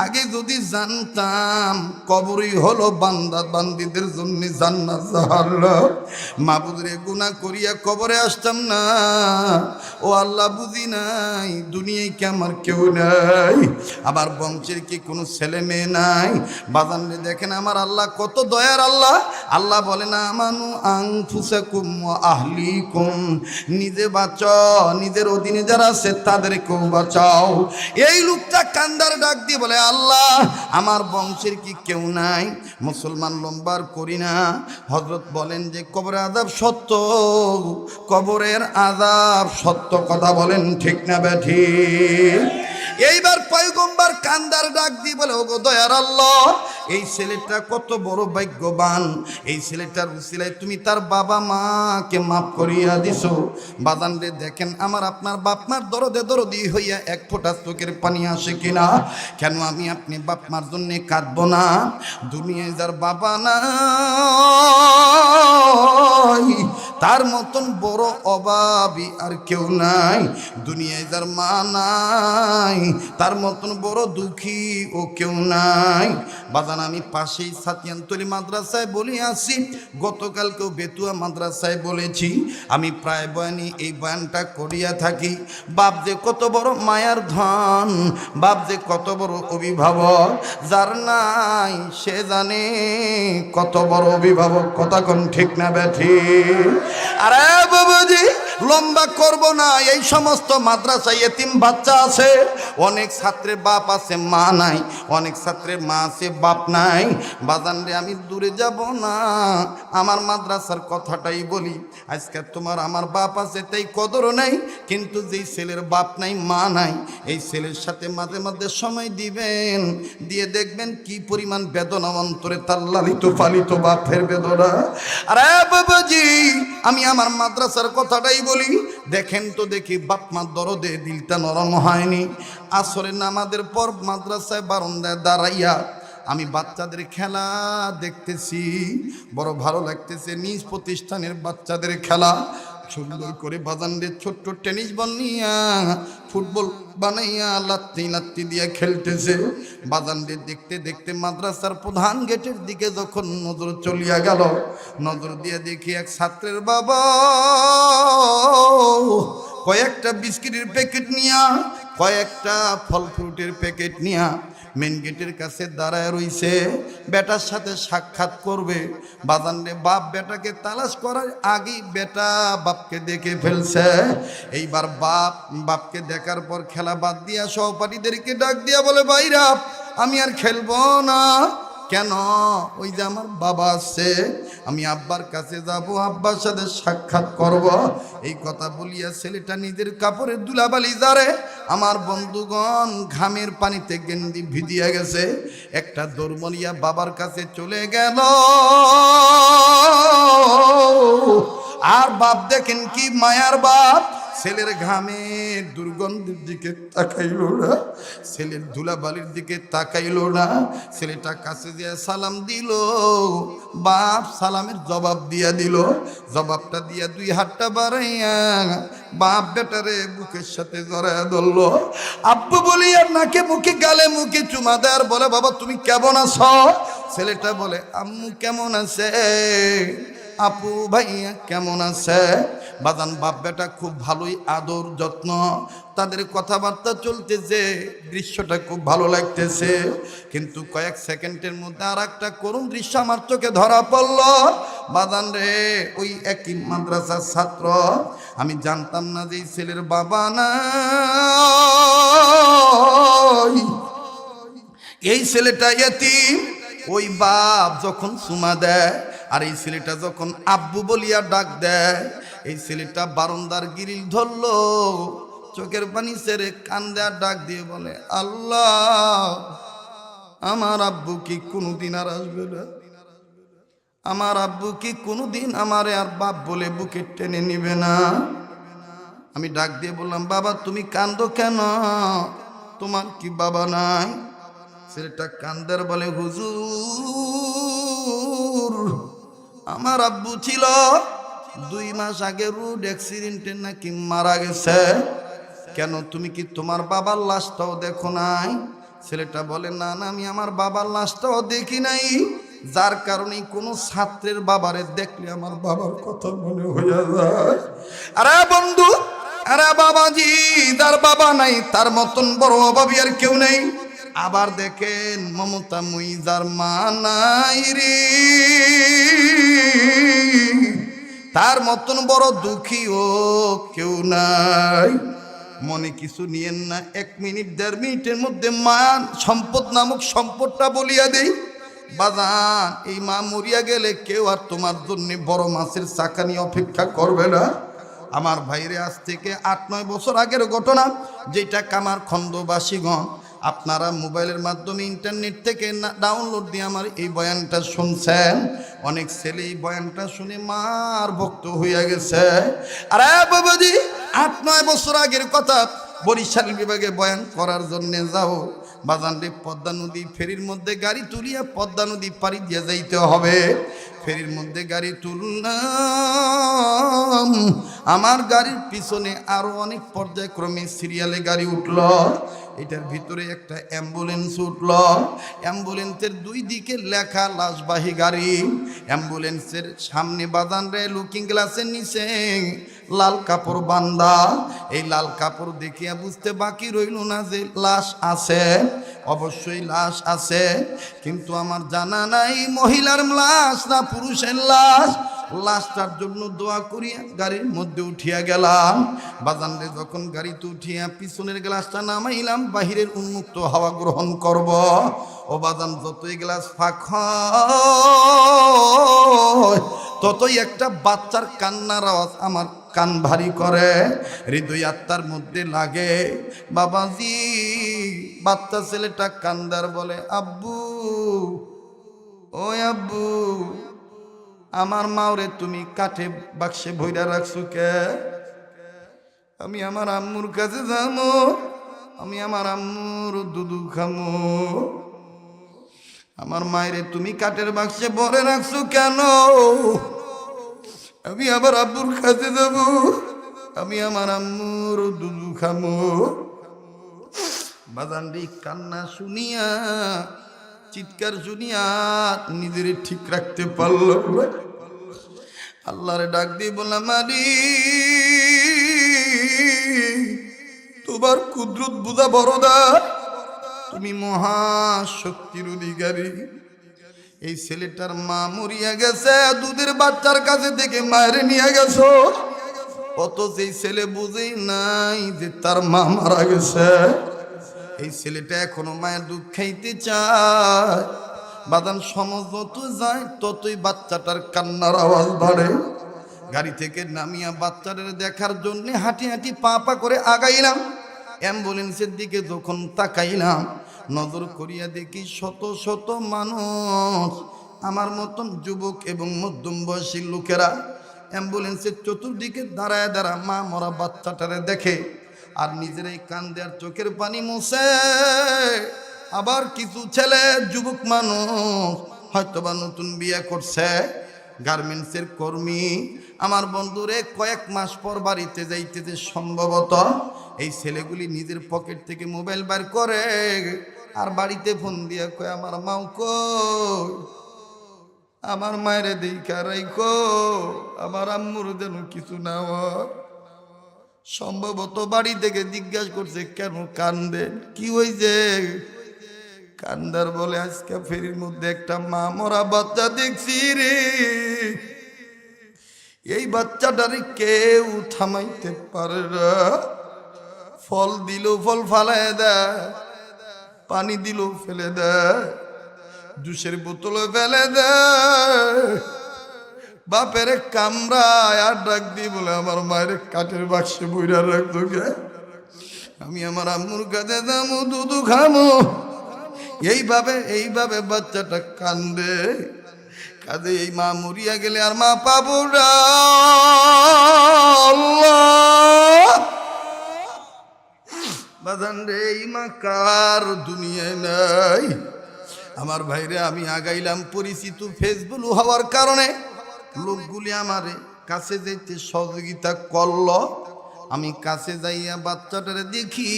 আগে যদি জানতাম কবরই হলো বান্দা বান্দীদের জন্য জান্নাত জাহান্নাম, মাবুদ রে, গুনাহ করিয়া কবরে আসতাম না। ও আল্লাহ, বুঝি নাই দুনিয়ায় কি আমার কেউ নাই, আমার বংশের কি কোনো ছেলে মেয়ে নাই। বাজান রে, দেখেন আমার আল্লাহ কত দয়ার আল্লাহ। আল্লাহ বলে না, আমানু আনফুসাকুম ওয়া আহলিকুম, নিজে বাঁচাও, নিজের অধীনে যারা আছে তাদেরকেও বাঁচাও। এই লোকটা কান্দার ডাক দিয়ে বলে, আল্লাহ, আমার বংশের কি কেউ নাই? মুসলমান লম্বার করি না। হযরত বলেন যে কবরের আযাব সত্য, কবরের আযাব সত্য। কথা বলেন ঠিক না বেঠিক? এইবার পয়গম্বর কান্দার ডাক দিয়ে বলে, ওগো দয়ার আল্লাহ, এই ছেলেটা কত বড় ভাগ্যবান। এই ছেলেটার উসিলায় তুমি তার বাবা মাকে মাফ করিয়া দিছো। বাজান রে, দেখেন আমার আপনার বাপ মার দরদে দরদি হইয়া এক ফোঁটা চোখের পানি আসে কিনা? কেন আমি আপনি বাপ মার জন্যে কাঁদবো না? দুনিয়ায় যার বাবা নাই, তার মতন বড় অভাবী আর কেউ নাই। দুনিয়ায় যার মা নাই, তার মতন বড় দুঃখী ও কেউ নাই। বাজান, আমি পাশেই সাতিয়ানতলি মাদ্রাসায় বলে আসি, গতকালকেও বেতুয়া মাদ্রাসায় বলেছি। আমি প্রায় বয়ানি এই বয়ানটা করিয়া থাকি। বাপ যে কত বড় মায়ার ধন, বাপ যে কত বড় অভিভাবক, যার নাই সে জানে কত বড় অভিভাবক। কথা কোন ঠিক না বেঠিক? আরে বাবাজি, লম্বা করব না। এই সমস্ত মাদ্রাসায় এতিম বাচ্চা আছে, অনেক ছাত্রের বাপ আছে, মা নাই, অনেক ছাত্রের মা আছে, বাপ নাই। বাজান রে, আমি দূরে যাব না, আমার মাদ্রাসার কথাটাই বলি। আজকে তোমার আমার বাপ আছে তাই কদর নাই, কিন্তু যেই ছেলের বাপ নাই, মা নাই, এই ছেলের সাথে মাঝে মাঝে সময় দিবেন, দিয়ে দেখবেন কি পরিমাণ বেদনা অন্তরে তার লালিত পালিত বাপের বেদনা। আরে বাবাজি, আমি আমার মাদ্রাসার কথাটাই বলি। দেখেন তো দেখি, বাপ মার দরদে দিলটা নরম হয়নি। আসরের নামাজের পর মাদ্রাসায় বারান্দায় দাঁড়াইয়া আমি বাচ্চাদের খেলা দেখতেছি, বড় ভালো লাগতেছে। নিজ প্রতিষ্ঠানের বাচ্চাদের খেলা, সুন্দর করে বাজানদের ছোট্ট টেনিস বল নিয়া ফুটবল বানাইয়া লাত্তি লাত্তি দিয়ে খেলতেছে। বাজানদের দেখতে দেখতে মাদ্রাসার প্রধান গেটের দিকে যখন নজর চলিয়া গেল, নজর দিয়ে দেখি এক ছাত্রের বাবা কয়েকটা বিস্কিটের প্যাকেট নিয়া, কয়েকটা ফল ফ্রুটের প্যাকেট নিয়া মেন গেটের কাছে দাঁড়ায় রইছে, বেটার সাথে সাক্ষাৎ করবে। বাজানরে বাপ বেটাকে তালাশ করার আগেই বেটা বাপকে দেখে ফেলছে। এইবার বাপ বাপকে দেখার পর খেলা বাদ দিয়া সহপাঠীদেরকে ডাক দিয়া বলে, ভাইরা আমি আর খেলবো না। কেন? ওই যে আমার বাবা আছে, আমি আব্বার কাছে যাব, আব্বার সাথে সাক্ষাৎ করব। এই কথা বলিয়া ছেলেটা নিজের কাপড়ের দুলাবালি জারে আমার বন্ধুগণ ঘামের পানিতে গেন্দি ভিজিয়া গেছে, একটা দৌড়মলিয়া বাবার কাছে চলে গেল। আর বাপ দেখেন কি মায়ার বাপ, ছেলের ঘামের দুর্গন্ধের দিকে তাকাইল না, ছেলের ধুলাবালির দিকে তাকাইল না। ছেলেটা কাছে দিয়ে সালাম দিল, বাপ সালামের জবাব দিয়া দিল। জবাবটা দিয়া দুই হাতটা বাড়াইয়া বাপ বেটারে বুকের সাথে জড়াইয়া ধরল। আব্বু বলিয়া নাকে মুখে গালে মুখে চুমা দেয়, বলে বাবা তুমি কেমন আছো? ছেলেটা বলে আম্মু কেমন আছে, আপু ভাইয়া কেমন আছে? বাজান বাপ বেটা খুব ভালোই আদর যত্ন, তাদের কথাবার্তা চলতেছে, দৃশ্যটা খুব ভালো লাগতেছে। কিন্তু কয়েক সেকেন্ডের মধ্যে আর একটা করুণ দৃশ্য আমার চোখে ধরা পড়ল। বাজান রে, ওই একই মাদ্রাসার ছাত্র, আমি জানতাম না যে এই ছেলের বাবা নাই, এই ছেলেটা ইতিম। ওই বাপ যখন চুমা দেয় আর এই ছেলেটা যখন আব্বু বলিয়া ডাক দেয়, এই ছেলেটা বারান্দার গিরিল ধরলো, চোখের পানি ছেড়ে কান্দে আর ডাক দিয়ে বলে, আল্লাহ আমার আব্বু কি কোনোদিন আর আসবে না? আমার আব্বু কি কোনোদিন আমারে আর বাপ বলে বুকে টেনে নিবে না? আমি ডাক দিয়ে বললাম, বাবা তুমি কান্দো কেন, তোমার কি বাবা নাই? ছেলেটা কান্দার বলে, হুজুর আমার আব্বু ছিল, 2 মাস আগে রোড অ্যাক্সিডেন্টে নাকি মারা গেছে। কেন তুমি কি তোমার বাবার লাশটাও দেখো নাই? ছেলেটা বলে, না না আমি আমার বাবার লাশটাও দেখি নাই, যার কারণে কোনো ছাত্রের বাবারে দেখলে আমার বাবার কথা মনে হইয়া যায়। আরে বন্ধু, আরে বাবাজি, যার বাবা নাই তার মতন বড় অভাবী আর কেউ নেই। আবার দেখেন মমতা মুইজার মা নাই রে, তার মতন বড় দুঃখীও কেউ নাই। মনে কিছু নিয়েন না, 1 মিনিট 1.5 মিনিটের মধ্যে মা সম্পদ নামক সম্পদটা বলিয়া দেই। বাজান এই মা মরিয়া গেলে কেউ আর তোমার জন্য বড় মাছের চাকা নিয়ে অপেক্ষা করবে না। আমার ভাইরে আজ থেকে 8-9 বছর আগের ঘটনা, যেটা কামার খন্দবাসীগণ আপনারা মোবাইলের মাধ্যমে ইন্টারনেট থেকে ডাউনলোড দিয়ে আমার এই বয়ানটা শুনছেন। অনেক ছেলে এই বয়ানটা শুনে মার ভক্ত হইয়া গেছে। আরে বাবাজি, 8-9 বছর আগের কথা, বরিশাল বিভাগে বয়ান করার জন্য যাও, বাজানরে পদ্মা নদী ফেরির মধ্যে গাড়ি তুলিয়া পদ্মা নদী পাড়ি দিয়ে যাইতে হবে। ফেরির মধ্যে গাড়ি তুললাম, আমার গাড়ির পিছনে আরো অনেক পর্যায়ক্রমে সিরিয়ালে গাড়ি উঠল। এটার ভিতরে একটা অ্যাম্বুলেন্স উঠল। অ্যাম্বুলেন্সের 2 দিকে লেখা লাশবাহী গাড়ি। অ্যাম্বুলেন্সের সামনে বাজানরে লুকিং গ্লাসের নিচে লাল কাপড় বান্ধা। এই লাল কাপড় দেখিয়া বুঝতে বাকি রইল না যে লাশ আছে। অবশ্যই লাশ আছে, কিন্তু আমার জানা নাই মহিলার লাশ না পুরুষের লাশ। লাশটার জন্য দোয়া করিয়া গাড়ির মধ্যে উঠিয়া গেলাম। বাজানরে যখন গাড়িতে উঠিয়া পিছনের গ্লাসটা নামাইলাম, বাহিরের উন্মুক্ত হাওয়া গ্রহণ করব। ও বাজান, যতই গ্লাস ফাঁক হয় ততই একটা বাচ্চার কান্নার আওয়াজ আমার কান ভারী করে, হৃদয় আত্মার মধ্যে লাগে। বাবাজি, বাচ্চা ছেলেটা কান্দার বলে, আব্বু ও আব্বু, আমার মাওরে তুমি কাঠে বাক্সে ভইরা রাখছো কে? আমি আমার আম্মুর কাছে যাবো, আমি আমার আম্মুর দুধু খামো। আমার মায়েরে তুমি কাঠের বাক্সে ভরে রাখছো কেন? আমি আমার আব্বুর কাছে যাব, আমি আমার আম্মুর দুধু খামো। বাজানরি কান্না শুনিয়া, চিৎকার শুনিয়া নিজের ঠিক রাখতে পারল। আল্লাহরে ডাক দিয়ে বললাম, তোমার কুদরত বুঝা বড়দা, তুমি মহাশক্তির অধিকারী। এই ছেলেটার মা মরিয়া গেছে, দুধের বাচ্চার কাছে থেকে মায়ের নিয়ে গেছো, অথচ এই ছেলে বুঝেই নাই যে তার মা মারা গেছে। এই ছেলেটা এখনো মায়ের দুধ খাইতে চায়। বাদান সময় যত যায় ততই বাচ্চাটার কান্নার আওয়াজ বাড়ে। গাড়ি থেকে নামিয়া বাচ্চাটার দেখার জন্য হাঁটি হাঁটি পা পা করে আগাইলাম। অ্যাম্বুলেন্সের দিকে যখন তাকাইলাম, নজর করিয়া দেখি শত শত মানুষ, আমার মতন যুবক এবং মধ্যম বয়সী লোকেরা অ্যাম্বুলেন্সের চতুর্দিকে দাঁড়ায় দাঁড়ায় মা মরা বাচ্চাটারে দেখে আর নিজের এই কান্দে আর চোখের পানি মুছে। আবার কিছু ছেলে যুবক মানুষ হয়তোবা নতুন বিয়ে করছে, গার্মেন্টসের কর্মী, আমার বন্ধুরে কয়েক মাস পর বাড়িতে যাইতেছে, সম্ভবত এই ছেলেগুলি নিজের পকেট থেকে মোবাইল বার করে আর বাড়িতে ফোন দিয়া কয়, আমার মাও কই, আমার মায়ের দেখা রাইখো, আমার আম্মুর যেন কিছু না হয়। সম্ভবত বাড়ি থেকে জিজ্ঞাসা করছে, কেন কান্দেন, কি হয়েছে? কান্দার বলে, আজকে ফেরির মধ্যে একটা মা মরা বাচ্চা দেখছি রে, এই বাচ্চাটারে কেউ থামাইতে পারে না। ফল দিল ফল ফালায় দেয়, পানি দিল ফেলে দেয়, জুসের বোতল ফেলে দেয়। বাপের কামড়ায় আর ডাক দিয়ে বলে, আমার মায়ের কাঠের বাক্সে বইরা রাখতো গে, আমি আমার আম্মুর কাছে যাবো, দুধু খামো। এইভাবে বাচ্চাটা কান্দে। কাজে এই মা মরিয়া গেলে আর মা পাবো না। বাজান রে, এই মা কার দুনিয়ায় নাই। আমার ভাইরে, আমি আগাইলাম পরিচিত ফেসবুক হওয়ার কারণে লোকগুলি আমারে কাছে যাইতে সহযোগিতা করল। আমি কাছে যাইয়া বাচ্চাটারে দেখি,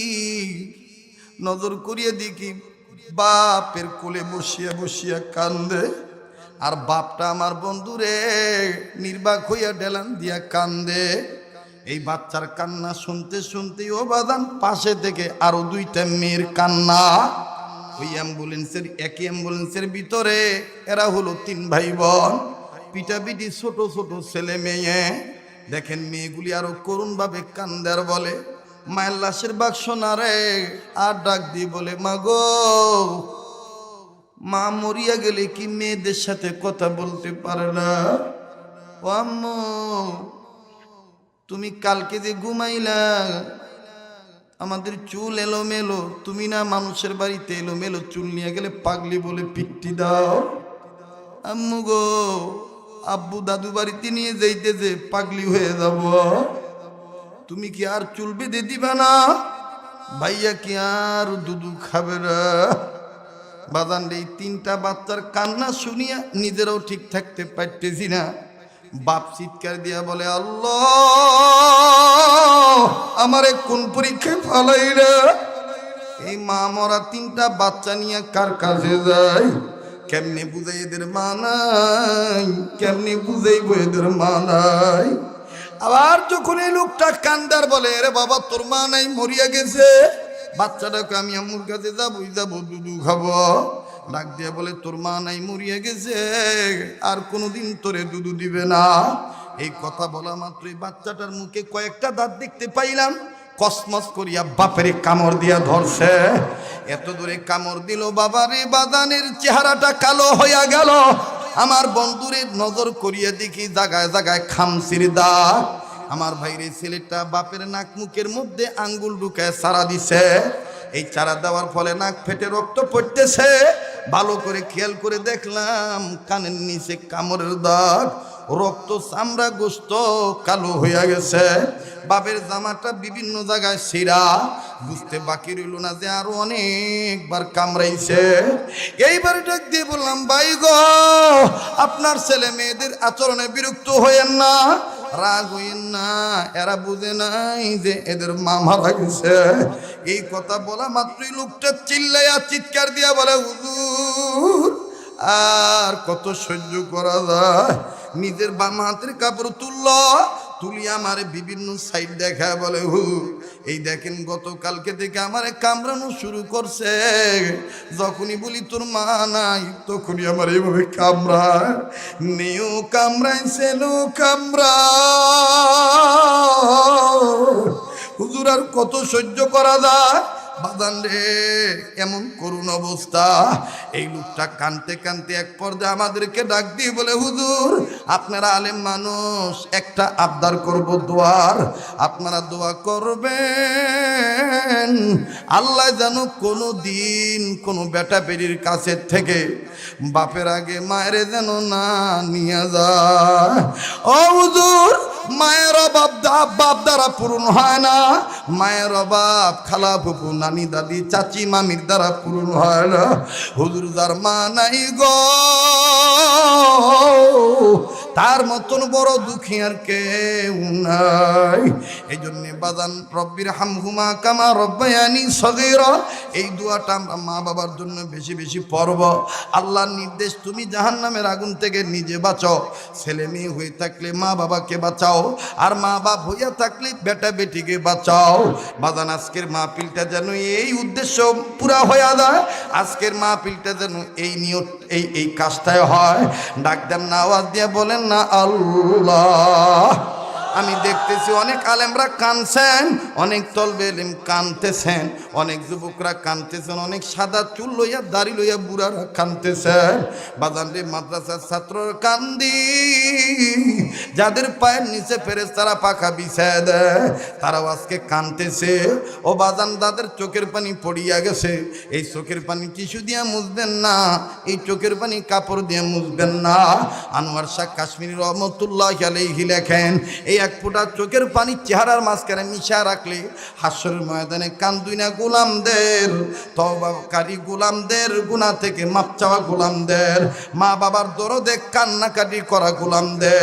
নজর করিয়া দেখি বাপের কোলে বসিয়া বসিয়া কান্দে, আর বাপটা আমার বন্ধুরে নির্বাক হইয়া ডেলান দিয়া কান্দে। এই বাচ্চার কান্না শুনতে শুনতে ও বাদান পাশে থেকে আরো দুইটা মেয়ের কান্না। ওই অ্যাম্বুলেন্সের, একই অ্যাম্বুলেন্সের ভিতরে এরা হলো 3 ভাই বোন, পিটাপিটি ছোট ছোট ছেলে মেয়ে। দেখেন মেয়েগুলি আরো করুণ ভাবে কান্দার বলে, মায়ের লাশের বাক্স না রে, আর ডাক দিয়ে বলে, মা গো, মা মরিয়া গেলে কি মেয়েদের সাথে কথা বলতে পারে না? ও আম্মু, তুমি কালকে যে ঘুমাইলা, আমাদের চুল এলোমেলো, তুমি না মানুষের বাড়িতে এলোমেলো চুল নিয়ে গেলে পাগলি বলে পিট্টি দাও। আম্মু গো, আব্বু দাদু বাড়িতে নিয়ে যাইতেছে, পাগলি হয়ে যাব, তুমি কি আর চুল বেঁধে দিবা না? ভাইয়া কি আর দুধু খাবে না? বাজান এই 3টা বাচ্চার কান্না শুনিয়া নিজেরাও ঠিক থাকতে পারতেছি না। বাপ চিৎকার দিয়া বলে, আল্লাহ, আমারে কোন পরীক্ষায় ফালাই রে? এই মা মরা 3টা বাচ্চা নিয়ে কার কাছে যায়? কেমনে বুঝাই এদের মা নাই, কেমনে বুঝাইব এদের মা নাই? আবার যখন এই লোকটা কান্দার বলে, রে বাবা তোর মা নাই, মরিয়া গেছে, বাচ্চাটাকে আমি আম্মুর কাছে যাবো, দুধু খাবো। ডাক দিয়ে বলে, তোর মা নাই, মরিয়া গেছে, আর কোনোদিন তোরে দুধু দিবে না। এই কথা বলা মাত্রই বাচ্চাটার মুখে কয়েকটা দাঁত দেখতে পাইলাম, কসমস করিয়া বাপেরে কামড় দিয়া ধরছে। এত দূরে কামড় দিল বাবারে, বাদানের চেহারাটা কালো হইয়া গেল। আমার বন্ধুরে নজর করিয়া দেখি জায়গায় জায়গায় খামচির দাগ। আমার ভাইরে ছেলেটা বাপের নাক মুখের মধ্যে আঙ্গুল ঢুকায় চারা দিছে। এই চারা দেওয়ার ফলে নাক ফেটে রক্ত পড়তেছে। ভালো করে খেয়াল করে দেখলাম কানের নিচে কামড়ের দাগ। ও রক্ত চামড়া গোস্ত কালো হইয়া গেছে। বাপের জামাটা বিভিন্ন জায়গায় ছিঁড়া, বুঝতে বাকি রইল না যে আরো অনেকবার কামড়াইছে। এইবার ডাক দিয়ে বললাম, ভাই গো, আপনার ছেলে মেয়েদের আচরণে বিরক্ত হইয়েন না, রাগ হইয়েন না, এরা বুঝে নাই যে এদের মা মারা গেছে। এই কথা বলা মাত্রই লোকটা চিল্লাইয়া চিৎকার দিয়া বলে, হুজুর আর কত সহ্য করা যায়। নিজের বাম হাতের কাপড় তুলি আমারে বিভিন্ন সাইড দেখা বলে, হুজুর এই দেখেন গতকালকে থেকে আমারে কামড়ানো শুরু করছে। যখনই বলি তোর মা নাই, তখনই আমার এইভাবে কামড়ায়। নেও কামড়াইছে, নো কামড়া। হুজুর আর কত সহ্য করা যায়। বাদান রে, এমন করুণ অবস্থা। এই লোকটা কানতে কানতে এক পর্যায়ে আমাদেরকে ডাক দিয়ে বলে, হুজুর আপনারা আলেম মানুষ, একটা আবদার করব দোয়ার, আপনারা দোয়া করবেন আল্লাহ যেন কোনো দিন কোনো বেটা বেরির কাছে থেকে বাপের আগে মায়ের যেন না নিয়ে যায়। ও হুজুর, মায়ের অভাব বাপ দ্বারা পূরণ হয় না, মায়ের অভাব খালা ফুপু নানি দাদি চাচি মামির দ্বারা পূরণ হয় না। হুজুর যার মা নাই গো, তার মতন বড় দুঃখী আর কেউ নাই। এই জন্য বাজান, রব্বির হামহুমা কামা রব্বায়ানি সগীরা, এই দোয়াটা আমরা মা বাবার জন্য বেশি বেশি পড়ব। আল্লাহর নির্দেশ, তুমি জাহান্নামের আগুন থেকে নিজে বাঁচাও। ছেলে মেয়ে হয়ে থাকলে মা বাবাকে বাঁচাও, আর মা বাপ হইয়া থাকলে বেটা বেটিকে বাঁচাও। বাজান, আজকের মাহফিলটা যেন এই উদ্দেশ্য পুরা হইয়া যায়, আজকের মাহফিলটা যেন এই নিয়ত এই কাজটাই হয়। ডাক দেন না, আওয়াজ দিয়ে বলেন না আল্লাহ। আমি দেখতেছি অনেক আলেমরা কানছেন, অনেক তলবে এলিম কানতেছেন, অনেক যুবকরা কানতেছেন, অনেক সাদা চুল লইয়া দাড়ি লইয়া বুড়ারা কানতেছেন। বাজানরে মাদ্রাসার ছাত্ররা কান্দি, যাদের পায়ের নিচে ফেরেশতারা পাখা বিছায় দেয়, তারাও আজকে কানতেছে। ও বাজান, তাদের চোখের পানি পড়িয়া গেছে, এই চোখের পানি টিস্যু দিয়ে মুছবেন না, এই চোখের পানি কাপড় দিয়ে মুছবেন না। আনোয়ার শাহ কাশ্মীরি রহমতুল্লাহ আলাইহি লেখেন, এই এক ফোঁটা চোখের পানি চেহারার মাঝখানে মিশা রাখলে হাসরের ময়দানে কান্দুই না গোলামদের, তওবাকারী গোলামদের, গুনাহ থেকে মাপ চাওয়া গোলামদের, মা বাবার দরদে কান্নাকাটি করা গোলামদের।